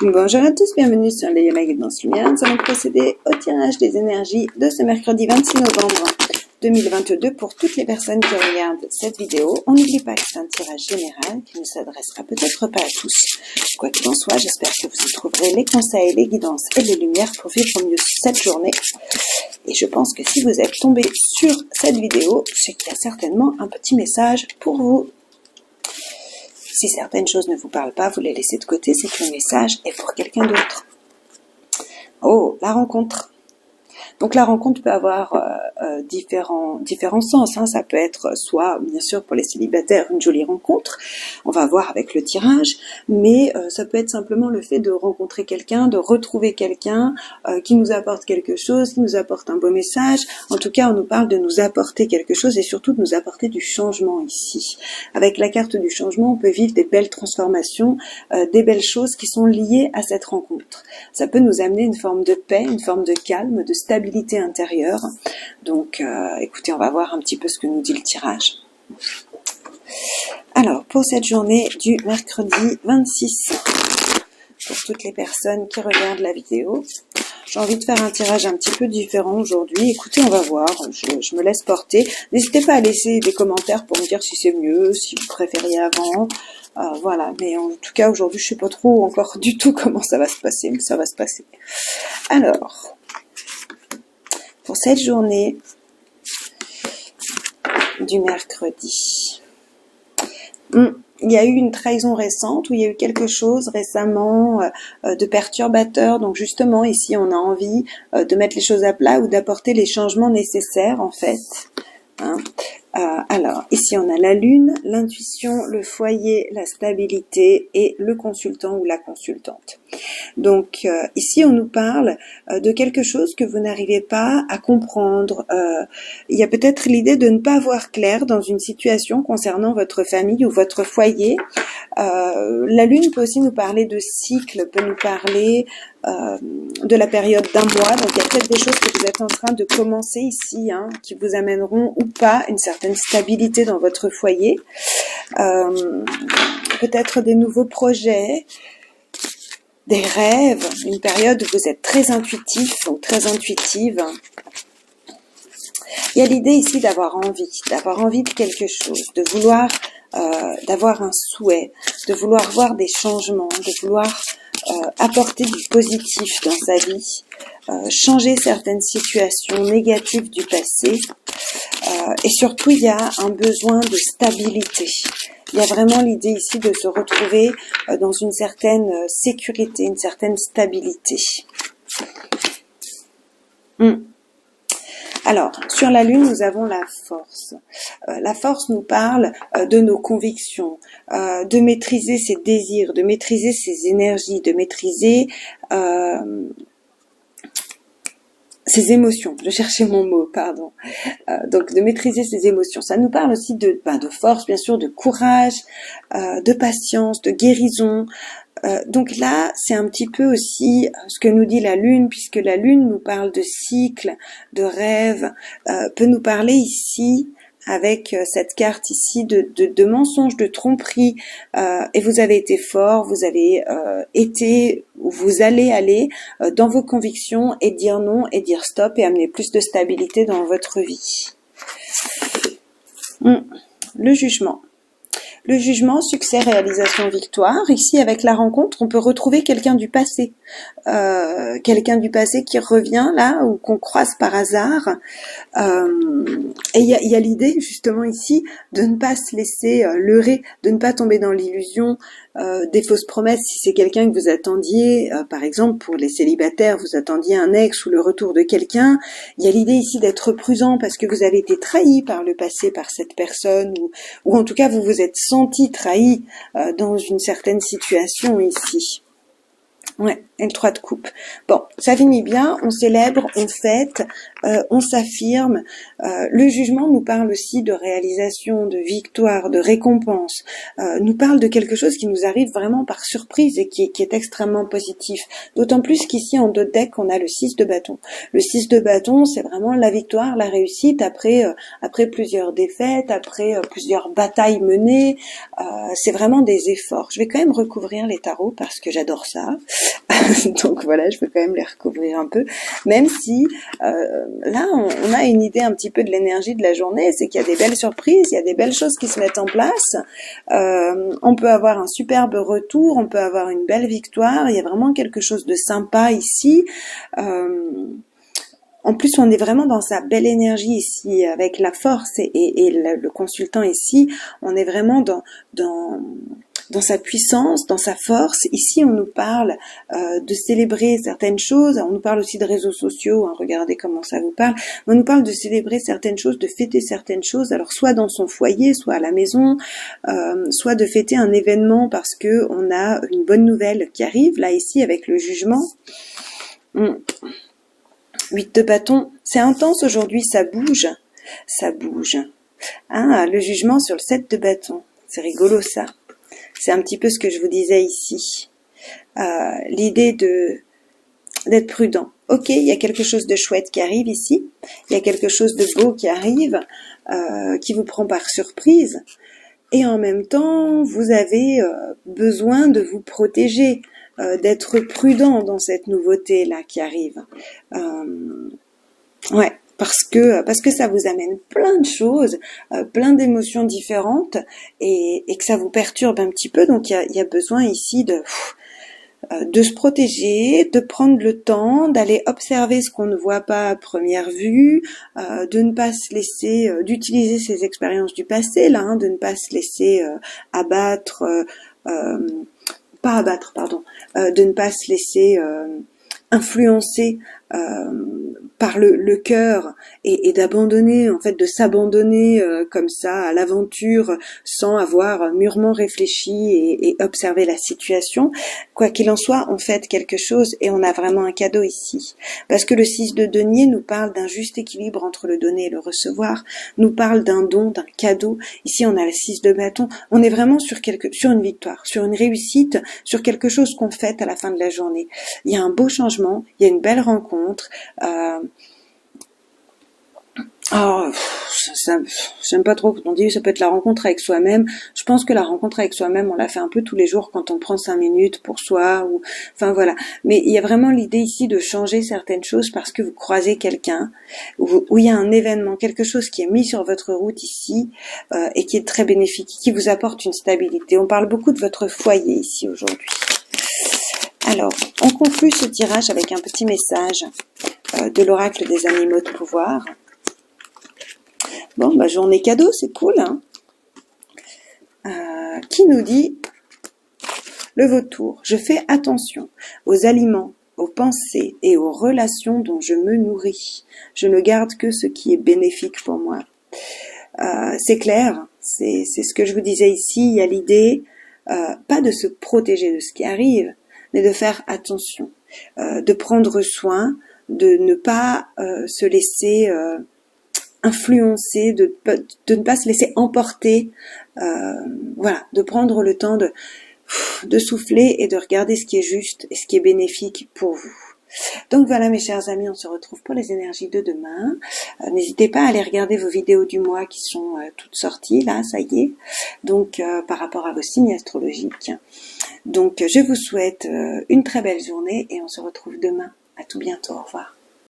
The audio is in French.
Bonjour à tous, bienvenue sur les Yoga Guidance Lumière. Nous allons procéder au tirage des énergies de ce mercredi 26 novembre 2022 pour toutes les personnes qui regardent cette vidéo. On n'oublie pas que c'est un tirage général qui ne s'adressera peut-être pas à tous. Quoi qu'il en soit, j'espère que vous y trouverez les conseils, les guidances et les lumières pour vivre au mieux cette journée. Et je pense que si vous êtes tombé sur cette vidéo, c'est qu'il y a certainement un petit message pour vous. Si certaines choses ne vous parlent pas, vous les laissez de côté, c'est que le message est pour quelqu'un d'autre. Oh, la rencontre. Donc la rencontre peut avoir différents sens. Ça peut être soit, bien sûr, pour les célibataires, une jolie rencontre. On va voir avec le tirage. Mais ça peut être simplement le fait de rencontrer quelqu'un, de retrouver quelqu'un qui nous apporte quelque chose, qui nous apporte un beau message. En tout cas, on nous parle de nous apporter quelque chose et surtout de nous apporter du changement ici. Avec la carte du changement, on peut vivre des belles transformations, des belles choses qui sont liées à cette rencontre. Ça peut nous amener une forme de paix, une forme de calme, de stabilité intérieure. Donc, écoutez, on va voir un petit peu ce que nous dit le tirage. Alors, pour cette journée du mercredi 26, pour toutes les personnes qui regardent la vidéo, j'ai envie de faire un tirage un petit peu différent aujourd'hui. Écoutez, on va voir, je me laisse porter. N'hésitez pas à laisser des commentaires pour me dire si c'est mieux, si vous préfériez avant. Voilà, mais en tout cas, aujourd'hui, je sais pas trop encore du tout comment ça va se passer, mais ça va se passer. Alors, pour cette journée du mercredi, il y a eu une trahison récente, ou il y a eu quelque chose récemment de perturbateur. Donc justement, ici, on a envie de mettre les choses à plat ou d'apporter les changements nécessaires, en fait. Alors, ici, on a la lune, l'intuition, le foyer, la stabilité et le consultant ou la consultante. Donc, ici, on nous parle de quelque chose que vous n'arrivez pas à comprendre. Il y a peut-être l'idée de ne pas voir clair dans une situation concernant votre famille ou votre foyer. La lune peut aussi nous parler de cycle, peut nous parler de la période d'un mois. Donc, il y a peut-être des choses que vous êtes en train de commencer ici, qui vous amèneront ou pas une certaine stabilité dans votre foyer. Peut-être des nouveaux projets, des rêves, une période où vous êtes très intuitif ou très intuitive. Il y a l'idée ici d'avoir envie de quelque chose, de vouloir, d'avoir un souhait, de vouloir voir des changements, de vouloir apporter du positif dans sa vie, changer certaines situations négatives du passé. Et surtout, il y a un besoin de stabilité. Il y a vraiment l'idée ici de se retrouver dans une certaine sécurité, une certaine stabilité. Alors, sur la lune, nous avons la force. La force nous parle de nos convictions, de maîtriser ses désirs, de maîtriser ses énergies, de maîtriser ses émotions. Je cherchais mon mot, pardon. Donc, de maîtriser ses émotions. Ça nous parle aussi de force, bien sûr, de courage, de patience, de guérison. Donc là, c'est un petit peu aussi ce que nous dit la lune, puisque la lune nous parle de cycle, de rêve, peut nous parler ici, avec cette carte ici, de mensonges, de tromperies, et vous avez été fort, vous avez été, ou vous allez aller dans vos convictions et dire non, et dire stop, et amener plus de stabilité dans votre vie. Le jugement. Le jugement, succès, réalisation, victoire. Ici, avec la rencontre, on peut retrouver quelqu'un du passé. Quelqu'un du passé qui revient là, ou qu'on croise par hasard. Et il y a l'idée, justement, ici, de ne pas se laisser leurrer, de ne pas tomber dans l'illusion des fausses promesses. Si c'est quelqu'un que vous attendiez, par exemple, pour les célibataires, vous attendiez un ex ou le retour de quelqu'un, il y a l'idée ici d'être prudent parce que vous avez été trahi par le passé, par cette personne, ou en tout cas, vous vous êtes senti trahi dans une certaine situation ici. Ouais, et le 3 de coupe. Bon, ça finit bien, on célèbre, on fête, on s'affirme. Le jugement nous parle aussi de réalisation, de victoire, de récompense. Nous parle de quelque chose qui nous arrive vraiment par surprise et qui est extrêmement positif. D'autant plus qu'ici, en dos de deck, on a le 6 de bâton. Le 6 de bâton, c'est vraiment la victoire, la réussite après plusieurs défaites, après plusieurs batailles menées. C'est vraiment des efforts. Je vais quand même recouvrir les tarots parce que j'adore ça. Donc voilà, je peux quand même les recouvrir un peu, même si là on a une idée un petit peu de l'énergie de la journée, c'est qu'il y a des belles surprises, il y a des belles choses qui se mettent en place, on peut avoir un superbe retour, on peut avoir une belle victoire, il y a vraiment quelque chose de sympa ici. En plus, on est vraiment dans sa belle énergie ici, avec la force et le consultant ici, on est vraiment dans sa puissance, dans sa force. Ici, on nous parle de célébrer certaines choses, on nous parle aussi de réseaux sociaux, hein, regardez comment ça vous parle, on nous parle de célébrer certaines choses, de fêter certaines choses, alors soit dans son foyer, soit à la maison, soit de fêter un événement parce que on a une bonne nouvelle qui arrive, là ici avec le jugement. 8 de bâton, c'est intense aujourd'hui, ça bouge. Hein, le jugement sur le 7 de bâton, c'est rigolo ça. C'est un petit peu ce que je vous disais ici. L'idée d'être prudent. Ok, il y a quelque chose de chouette qui arrive ici. Il y a quelque chose de beau qui arrive, qui vous prend par surprise. Et en même temps, vous avez besoin de vous protéger, d'être prudent dans cette nouveauté-là qui arrive. Ouais. Parce que ça vous amène plein de choses, plein d'émotions différentes et que ça vous perturbe un petit peu. Donc il y a besoin ici de se protéger, de prendre le temps, d'aller observer ce qu'on ne voit pas à première vue, de ne pas se laisser, d'utiliser ces expériences du passé là, hein, de ne pas se laisser abattre, pas abattre, pardon, de ne pas se laisser influencer par le cœur et d'abandonner, en fait, de s'abandonner comme ça à l'aventure sans avoir mûrement réfléchi et observé la situation. Quoi qu'il en soit, on fait quelque chose et on a vraiment un cadeau ici. Parce que le 6 de denier nous parle d'un juste équilibre entre le donner et le recevoir, nous parle d'un don, d'un cadeau. Ici, on a le 6 de bâton. On est vraiment sur une victoire, sur une réussite, sur quelque chose qu'on fête à la fin de la journée. Il y a un beau changement, il y a une belle rencontre. J'aime pas trop quand on dit ça peut être la rencontre avec soi-même. Je pense que la rencontre avec soi-même, on la fait un peu tous les jours quand on prend 5 minutes pour soi, ou enfin voilà. Mais il y a vraiment l'idée ici de changer certaines choses parce que vous croisez quelqu'un, où il y a un événement, quelque chose qui est mis sur votre route ici et qui est très bénéfique, qui vous apporte une stabilité. On parle beaucoup de votre foyer ici aujourd'hui. Alors, on conclut ce tirage avec un petit message de l'oracle des animaux de pouvoir. Bon, journée cadeau, c'est cool, hein. Qui nous dit le vautour. Je fais attention aux aliments, aux pensées et aux relations dont je me nourris. Je ne garde que ce qui est bénéfique pour moi. C'est clair, c'est ce que je vous disais ici. Il y a l'idée, pas de se protéger de ce qui arrive, mais de faire attention, de prendre soin, de ne pas se laisser influencer, de ne pas se laisser emporter, voilà, de prendre le temps de souffler et de regarder ce qui est juste et ce qui est bénéfique pour vous. Donc voilà mes chers amis, on se retrouve pour les énergies de demain. N'hésitez pas à aller regarder vos vidéos du mois qui sont toutes sorties, là, ça y est, donc par rapport à vos signes astrologiques. Donc je vous souhaite une très belle journée et on se retrouve demain. À tout bientôt, au revoir.